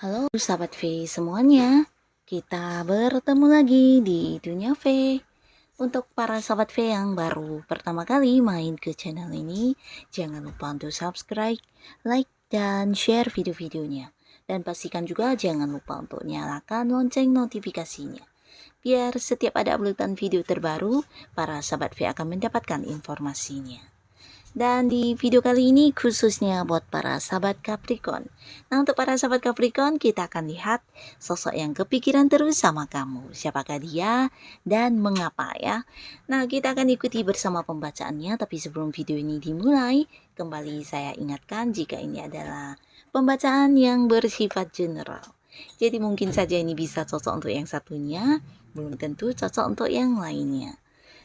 Halo sahabat V semuanya, kita bertemu lagi di Dunia V. Untuk para sahabat V yang baru pertama kali main ke channel ini, jangan lupa untuk subscribe, like, dan share video-videonya. Dan pastikan juga jangan lupa untuk nyalakan lonceng notifikasinya. Biar setiap ada uploadan video terbaru, para sahabat V akan mendapatkan informasinya. Dan di video kali ini khususnya buat para sahabat Capricorn. Nah, untuk para sahabat Capricorn, kita akan lihat sosok yang kepikiran terus sama kamu. Siapakah dia dan mengapa ya? Nah, kita akan ikuti bersama pembacaannya, tapi sebelum video ini dimulai, kembali saya ingatkan jika ini adalah pembacaan yang bersifat general. Jadi mungkin saja ini bisa cocok untuk yang satunya, belum tentu cocok untuk yang lainnya.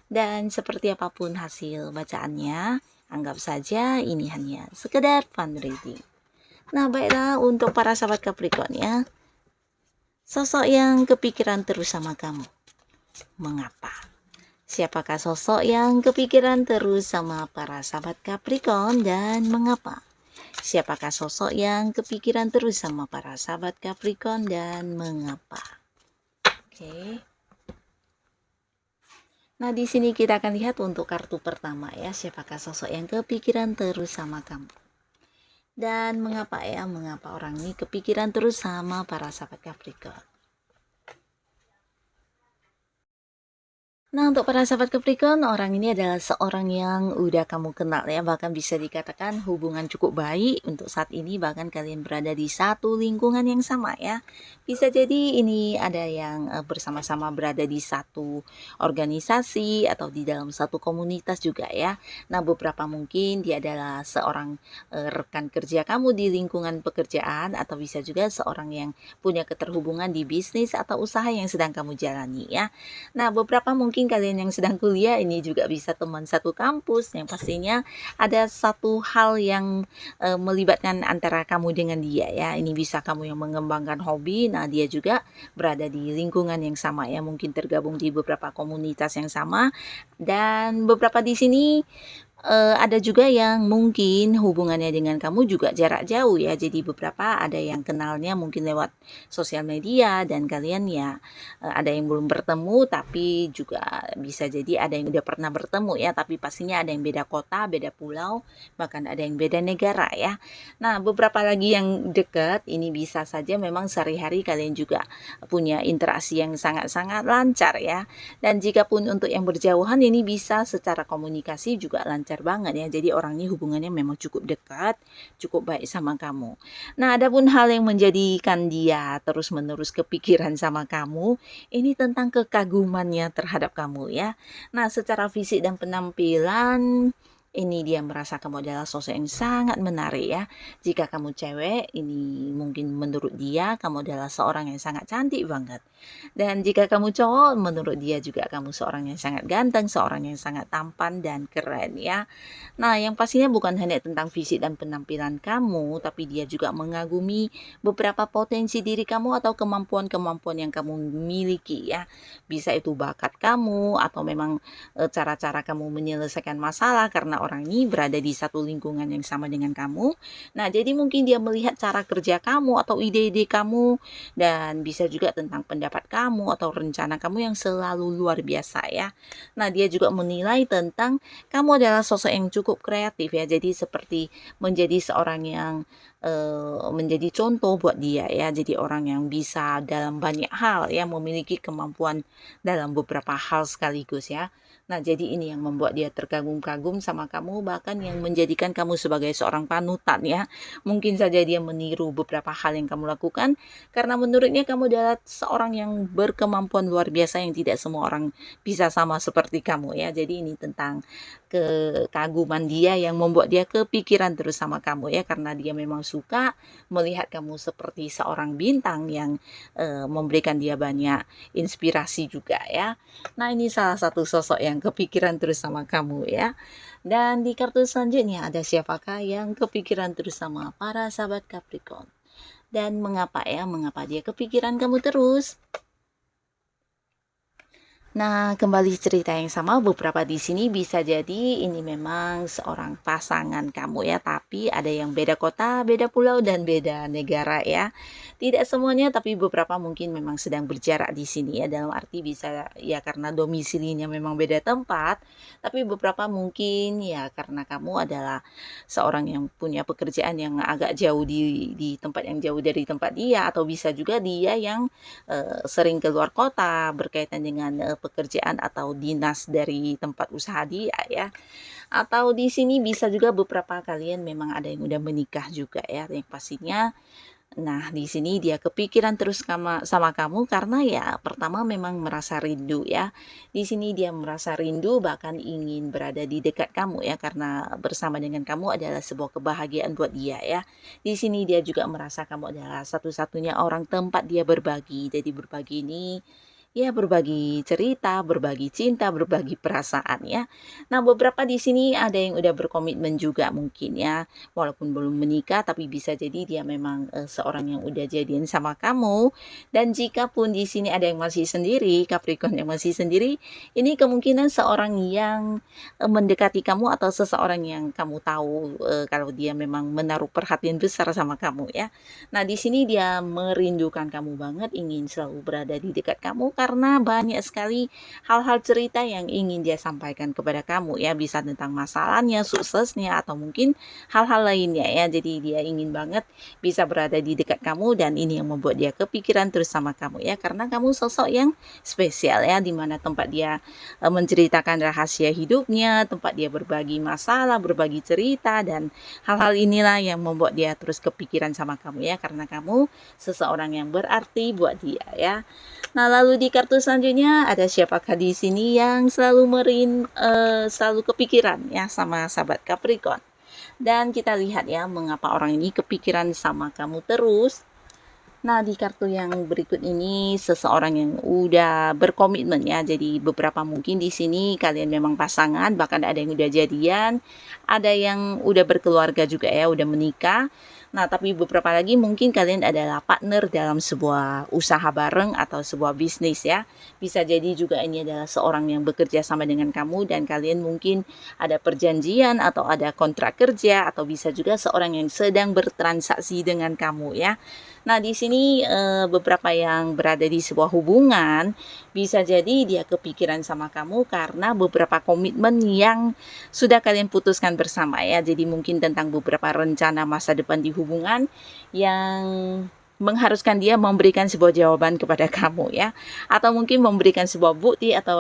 Dan seperti apapun hasil bacaannya, anggap saja ini hanya sekedar fun reading. Nah, baiklah untuk para sahabat Capricorn ya. Sosok yang kepikiran terus sama kamu. Mengapa? Siapakah sosok yang kepikiran terus sama para sahabat Capricorn dan mengapa? Siapakah sosok yang kepikiran terus sama para sahabat Capricorn dan mengapa? Oke. Nah, di sini kita akan lihat untuk kartu pertama ya, siapakah sosok yang kepikiran terus sama kamu. Dan mengapa ya, mengapa orang ini kepikiran terus sama para sahabat Capricorn. Nah, untuk para sahabat Capricorn, orang ini adalah seorang yang udah kamu kenal ya, bahkan bisa dikatakan hubungan cukup baik untuk saat ini, bahkan kalian berada di satu lingkungan yang sama ya. Bisa jadi ini ada yang bersama-sama berada di satu organisasi atau di dalam satu komunitas juga ya. Nah, beberapa mungkin dia adalah seorang rekan kerja kamu di lingkungan pekerjaan, atau bisa juga seorang yang punya keterhubungan di bisnis atau usaha yang sedang kamu jalani ya. Nah, beberapa mungkin kalian yang sedang kuliah ini juga bisa teman satu kampus, yang pastinya ada satu hal yang melibatkan antara kamu dengan dia ya. Ini bisa kamu yang mengembangkan hobi, nah dia juga berada di lingkungan yang sama ya, mungkin tergabung di beberapa komunitas yang sama. Dan beberapa di sini ada juga yang mungkin hubungannya dengan kamu juga jarak jauh ya. Jadi beberapa ada yang kenalnya mungkin lewat sosial media dan kalian ya ada yang belum bertemu, tapi juga bisa jadi ada yang udah pernah bertemu ya, tapi pastinya ada yang beda kota, beda pulau, bahkan ada yang beda negara ya. Nah, beberapa lagi yang dekat ini bisa saja memang sehari-hari kalian juga punya interaksi yang sangat-sangat lancar ya. Dan jika pun untuk yang berjauhan ini bisa secara komunikasi juga lancar banget ya. Jadi orang ini hubungannya memang cukup dekat, cukup baik sama kamu. Nah, adapun hal yang menjadikan dia terus-menerus kepikiran sama kamu, ini tentang kekagumannya terhadap kamu ya. Nah, secara fisik dan penampilan ini dia merasa kamu adalah sosok yang sangat menarik ya. Jika kamu cewek, ini mungkin menurut dia kamu adalah seorang yang sangat cantik banget. Dan jika kamu cowok, menurut dia juga kamu seorang yang sangat ganteng, seorang yang sangat tampan dan keren ya. Nah, yang pastinya bukan hanya tentang fisik dan penampilan kamu, tapi dia juga mengagumi beberapa potensi diri kamu atau kemampuan-kemampuan yang kamu miliki ya. Bisa itu bakat kamu atau memang cara-cara kamu menyelesaikan masalah, karena orang ini berada di satu lingkungan yang sama dengan kamu. Nah, jadi mungkin dia melihat cara kerja kamu atau ide-ide kamu, dan bisa juga tentang pendapat kamu atau rencana kamu yang selalu luar biasa ya. Nah, dia juga menilai tentang kamu adalah sosok yang cukup kreatif ya. Jadi seperti menjadi seorang yang menjadi contoh buat dia ya. Jadi orang yang bisa dalam banyak hal ya, memiliki kemampuan dalam beberapa hal sekaligus ya. Nah, jadi ini yang membuat dia terkagum-kagum sama kamu, bahkan yang menjadikan kamu sebagai seorang panutan ya. Mungkin saja dia meniru beberapa hal yang kamu lakukan, karena menurutnya kamu adalah seorang yang berkemampuan luar biasa yang tidak semua orang bisa sama seperti kamu ya. Jadi ini tentang kekaguman dia yang membuat dia kepikiran terus sama kamu ya, karena dia memang suka melihat kamu seperti seorang bintang yang memberikan dia banyak inspirasi juga ya. Nah, ini salah satu sosok yang kepikiran terus sama kamu ya. Dan di kartu selanjutnya ada siapakah yang kepikiran terus sama para sahabat Capricorn? Dan mengapa ya? Mengapa dia kepikiran kamu terus? Nah, kembali cerita yang sama, beberapa di sini bisa jadi ini memang seorang pasangan kamu ya, tapi ada yang beda kota, beda pulau, dan beda negara ya. Tidak semuanya, tapi beberapa mungkin memang sedang berjarak di sini ya, dalam arti bisa ya karena domisilinya memang beda tempat, tapi beberapa mungkin ya karena kamu adalah seorang yang punya pekerjaan yang agak jauh di tempat yang jauh dari tempat dia, atau bisa juga dia yang sering keluar kota berkaitan dengan pekerjaan atau dinas dari tempat usaha dia ya. Atau di sini bisa juga beberapa kalian memang ada yang udah menikah juga ya, yang pastinya. Nah, di sini dia kepikiran terus sama kamu karena ya pertama memang merasa rindu ya. Di sini dia merasa rindu bahkan ingin berada di dekat kamu ya, karena bersama dengan kamu adalah sebuah kebahagiaan buat dia ya. Di sini dia juga merasa kamu adalah satu-satunya orang tempat dia berbagi. Jadi berbagi ini ya berbagi cerita, berbagi cinta, berbagi perasaan ya. Nah, beberapa di sini ada yang udah berkomitmen juga mungkin ya, walaupun belum menikah tapi bisa jadi dia memang seorang yang udah jadian sama kamu. Dan jika pun di sini ada yang masih sendiri, Capricorn yang masih sendiri, ini kemungkinan seorang yang mendekati kamu atau seseorang yang kamu tahu kalau dia memang menaruh perhatian besar sama kamu ya. Nah, di sini dia merindukan kamu banget, ingin selalu berada di dekat kamu karena banyak sekali hal-hal cerita yang ingin dia sampaikan kepada kamu ya, bisa tentang masalahnya, suksesnya, atau mungkin hal-hal lainnya ya. Jadi dia ingin banget bisa berada di dekat kamu, dan ini yang membuat dia kepikiran terus sama kamu ya, karena kamu sosok yang spesial ya, dimana tempat dia menceritakan rahasia hidupnya, tempat dia berbagi masalah, berbagi cerita, dan hal-hal inilah yang membuat dia terus kepikiran sama kamu ya, karena kamu seseorang yang berarti buat dia ya. Nah, lalu di kartu selanjutnya ada siapakah di sini yang selalu kepikiran ya sama sahabat Capricorn? Dan kita lihat ya mengapa orang ini kepikiran sama kamu terus. Nah, di kartu yang berikut ini seseorang yang udah berkomitmen ya. Jadi beberapa mungkin di sini kalian memang pasangan, bahkan ada yang udah jadian, ada yang udah berkeluarga juga ya, udah menikah. Nah, tapi beberapa lagi mungkin kalian adalah partner dalam sebuah usaha bareng atau sebuah bisnis ya. Bisa jadi juga ini adalah seorang yang bekerja sama dengan kamu, dan kalian mungkin ada perjanjian atau ada kontrak kerja, atau bisa juga seorang yang sedang bertransaksi dengan kamu ya. Nah, di sini beberapa yang berada di sebuah hubungan bisa jadi dia kepikiran sama kamu karena beberapa komitmen yang sudah kalian putuskan bersama ya. Jadi mungkin tentang beberapa rencana masa depan di hubungan yang mengharuskan dia memberikan sebuah jawaban kepada kamu ya, atau mungkin memberikan sebuah bukti atau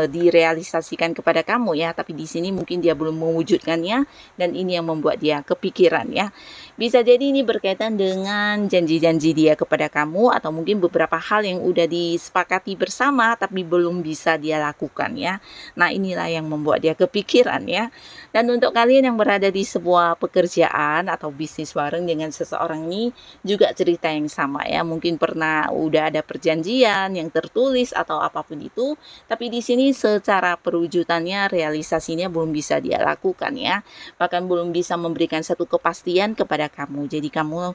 direalisasikan kepada kamu ya, tapi di sini mungkin dia belum mewujudkannya, dan ini yang membuat dia kepikiran ya. Bisa jadi ini berkaitan dengan janji-janji dia kepada kamu, atau mungkin beberapa hal yang udah disepakati bersama tapi belum bisa dia lakukan ya. Nah, inilah yang membuat dia kepikiran ya. Dan untuk kalian yang berada di sebuah pekerjaan atau bisnis bareng dengan seseorang ini juga cerita yang sama ya. Mungkin pernah udah ada perjanjian yang tertulis atau apapun itu, tapi di sini secara perwujudannya, realisasinya belum bisa dia lakukan ya. Bahkan belum bisa memberikan satu kepastian kepada kamu. Jadi kamu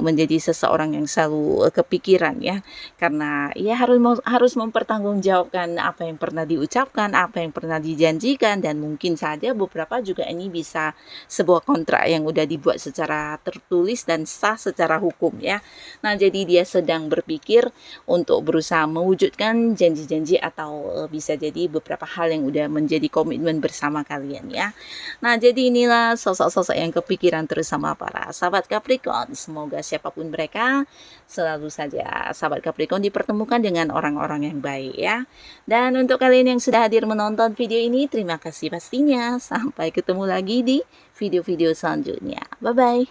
menjadi seseorang yang selalu kepikiran ya. Karena ya harus mempertanggungjawabkan apa yang pernah diucapkan, apa yang pernah dijanjikan, dan mungkin saja beberapa juga ini bisa sebuah kontrak yang udah dibuat secara tertulis dan sah secara hukum ya. Nah, jadi dia sedang berpikir untuk berusaha mewujudkan janji-janji atau bisa jadi beberapa hal yang udah menjadi komitmen bersama kalian ya. Nah, jadi inilah sosok-sosok yang kepikiran terus sama para sahabat Capricorn. Semoga siapapun mereka selalu saja sahabat Capricorn dipertemukan dengan orang-orang yang baik ya. Dan untuk kalian yang sudah hadir menonton video ini, terima kasih pastinya. Sampai ketemu lagi di video-video selanjutnya. Bye-bye.